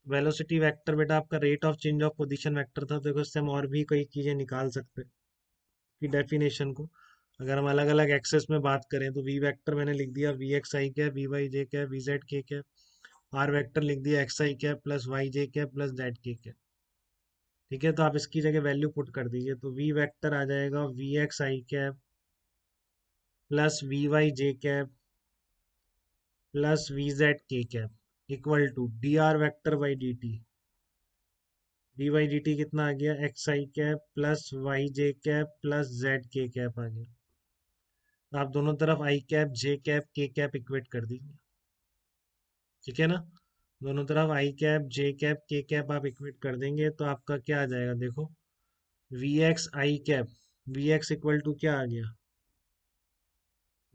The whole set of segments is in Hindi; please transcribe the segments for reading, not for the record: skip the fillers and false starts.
वेलोसिटी वेक्टर बेटा आपका rate of change of position vector था। देखो इससे हम और भी कई चीजें निकाल सकते हैं की डेफिनेशन को। अगर हम अलग अलग एक्सेस में बात करें तो वी वेक्टर मैंने लिख दिया वी एक्स आई कैप, वी वाई जे कैप, वी जेड के कैप। आर वेक्टर लिख दिया एक्स आई कैप प्लस वाई जे कैप प्लस जेड के कैप। ठीक है, तो आप इसकी जगह वैल्यू पुट कर दीजिए, तो वी वेक्टर आ जाएगा वी एक्स आई कैप प्लस वी वाई जे कैप प्लस वी जेड के cap equal to d r vector by D T. D y d t कितना आ गया, एक्स आई कैप प्लस वाई जे कैप प्लस जेड के कैप आ गया। तो आप दोनों तरफ i cap j cap k cap equate कर दीजिए। ठीक है ना, दोनों तरफ i cap j cap k cap आप इक्वेट कर देंगे तो आपका क्या आ जाएगा, देखो we x I cap, v x equal to क्या आ गया,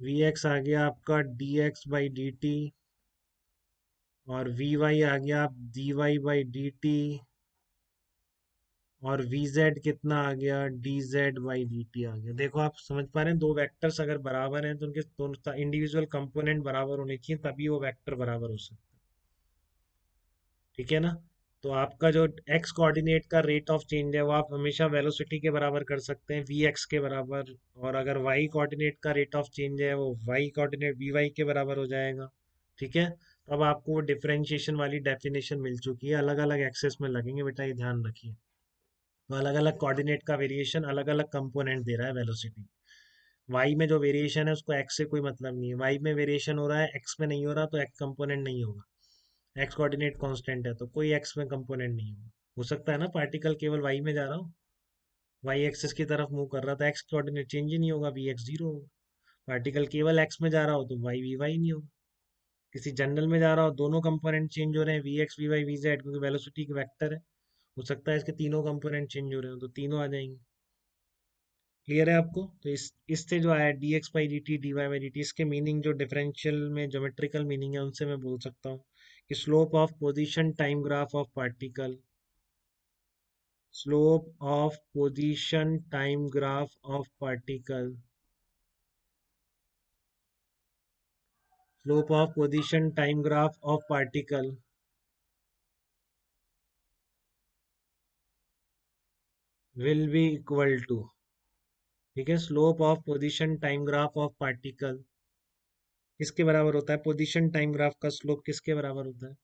वी एक्स आ गया आपका d x by D T, और वी वाई आ गया d Y by D T, और वी जेड कितना आ गया, d z by D t आ गया। देखो आप समझ पा रहे हैं, दो वेक्टर्स अगर बराबर हैं तो उनके दोनों इंडिविजुअल कंपोनेंट बराबर होने चाहिए, तभी वो वेक्टर बराबर हो सकता है। ठीक है ना, तो आपका जो एक्स कोऑर्डिनेट का रेट ऑफ चेंज है वो आप हमेशा वेलोसिटी के बराबर कर सकते हैं, वी एक्स के बराबर। और अगर वाई कोऑर्डिनेट का रेट ऑफ चेंज है वो वाई कोऑर्डिनेट वी वाई के बराबर हो जाएगा। ठीक है, तो अब आपको वो डिफरेंशिएशन वाली डेफिनेशन मिल चुकी है, अलग अलग एक्सेस में लगेंगे बेटा, ये ध्यान रखिए। तो अलग अलग कोऑर्डिनेट का वेरिएशन अलग अलग कंपोनेंट दे रहा है वेलोसिटी। वाई में जो वेरिएशन है उसको एक्स से कोई मतलब नहीं है, वाई में वेरिएशन हो रहा है एक्स में नहीं हो रहा तो एक्स कंपोनेंट नहीं होगा। एक्स कोऑर्डिनेट कांस्टेंट है तो कोई एक्स में कंपोनेंट नहीं होगा। हो सकता है ना पार्टिकल केवल वाई में जा रहा हो, वाई एक्सिस की तरफ मूव कर रहा था, एक्स कोऑर्डिनेट चेंज ही नहीं होगा, वी एक्स जीरो होगा। पार्टिकल केवल एक्स में जा रहा हो तो वाई वी वाई नहीं होगा। किसी जनरल में जा रहा हो, दोनों कंपोनेंट चेंज हो रहे हैं, V X V Y V Z, क्योंकि वेलोसिटी की वेक्टर है, हो सकता है इसके तीनों कंपोनेंट चेंज हो रहे हो तो तीनों आ जाएंगे। क्लियर है आपको, तो इससे जो आया D x by D T D Y by D T, इसके मीनिंग जो डिफरेंशियल में ज्योमेट्रिकल मीनिंग है उनसे मैं बोल सकता हूँ कि slope of position time graph of particle, slope of position time graph of particle, slope of position time graph of particle will be equal to, ठीक है, slope of position time graph of particle किसके बराबर होता है, पोजीशन टाइम ग्राफ का स्लोप किसके बराबर होता है,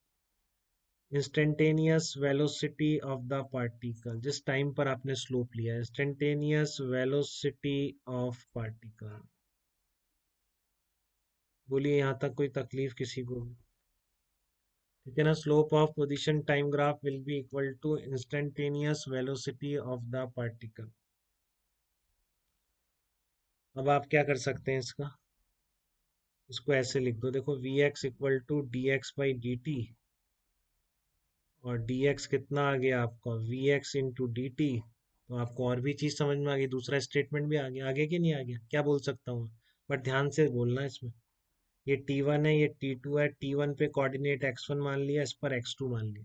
instantaneous velocity of the particle, जिस टाइम पर आपने स्लोप लिया है, इंस्टेंटेनियस वेलोसिटी ऑफ पार्टिकल। बोलिए यहाँ तक कोई तकलीफ किसी को भी? ठीक है ना, slope of position time graph will be equal to instantaneous velocity of the particle. अब आप क्या कर सकते हैं इसका, इसको ऐसे लिख दो, देखो we x equal to D x by D T, और डी एक्स कितना आ गया आपका V X into D T. तो आपको और भी चीज़ समझ में आ गई, दूसरा स्टेटमेंट भी आ गया, आगे कि नहीं आ गया, क्या बोल सकता हूँ, बट ध्यान से बोलना है इसमें। ये टी वन है, ये टी टू है, टी वन पे कोऑर्डिनेट एक्स वन मान लिया, इस पर एक्स टू मान लिया,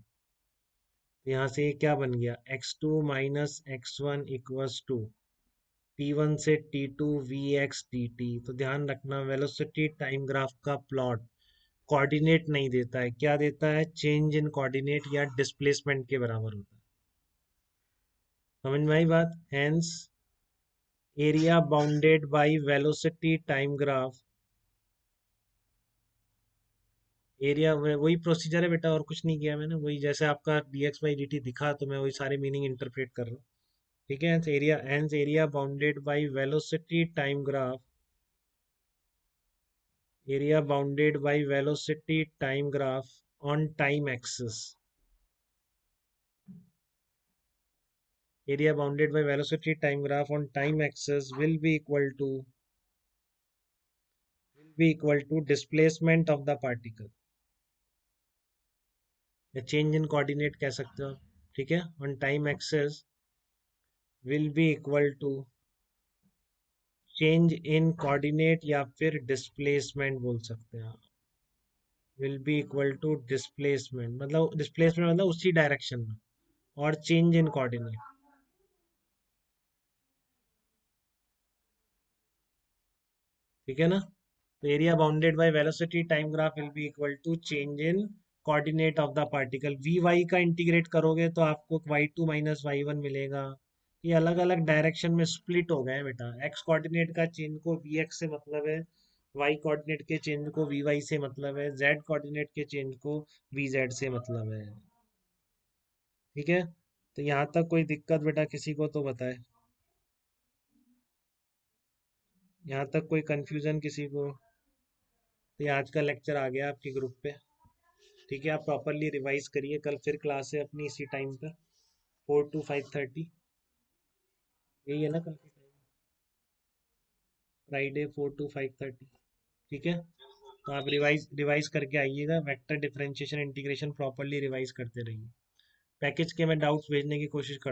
तो यहाँ से ये क्या बन गया, x two minus x one equals to t one से t two v x d T. तो ध्यान रखना, वेलोसिटी टाइम ग्राफ का प्लॉट कोऑर्डिनेट नहीं देता है, क्या देता है, चेंज इन कोऑर्डिनेट या डिस्प्लेसमेंट के बराबर होता है। समझ में आई बात, hence area bounded by velocity time graph, area वही प्रोसीजर है बेटा, और कुछ नहीं किया मैंने, वही जैसे आपका d x by D T दिखा तो मैं वही सारे मीनिंग इंटरप्रेट कर रहा हूँ। ठीक है, area hence area bounded by velocity time graph, area bounded by velocity time graph on time axis, area bounded by velocity time graph on time axis will be equal to displacement of the particle, या change in coordinate कह सकते हो आप। ठीक है, on time axis will be equal to change in coordinate या फिर displacement बोल सकते हैं आप, will be equal to displacement, मतलब displacement मतलब उसी डायरेक्शन में, और change in coordinate। ठीक है ना, तो area bounded by velocity time graph will be equal to change in coordinate of the particle V Y का इंटीग्रेट करोगे तो आपको y2 माइनस वाई वन मिलेगा। ये अलग अलग डायरेक्शन में स्प्लिट हो गए हैं बेटा। एक्स कोऑर्डिनेट का चेंज को वी एक्स से मतलब है, वाई कोऑर्डिनेट के चेंज को वी वाई से मतलब है, जेड कोऑर्डिनेट के चेंज को वी जेड से मतलब है। ठीक है, तो यहाँ तक कोई दिक्कत बेटा किसी को तो बताए। यहाँ तक कोई कंफ्यूजन किसी को? तो ये आज का लेक्चर आ गया आपके ग्रुप पे। ठीक है, आप प्रॉपरली रिवाइज करिए, कल फिर क्लास है अपनी इसी टाइम पे, 4 to 5:30। यही है ना कल की टाइम? Friday 4 to 5:30। ठीक है, तो आप रिवाइज रिवाइज करके आइएगा, vector differentiation integration properly revise करते रहिए। पैकेज के मैं डाउट्स भेजने की कोशिश करता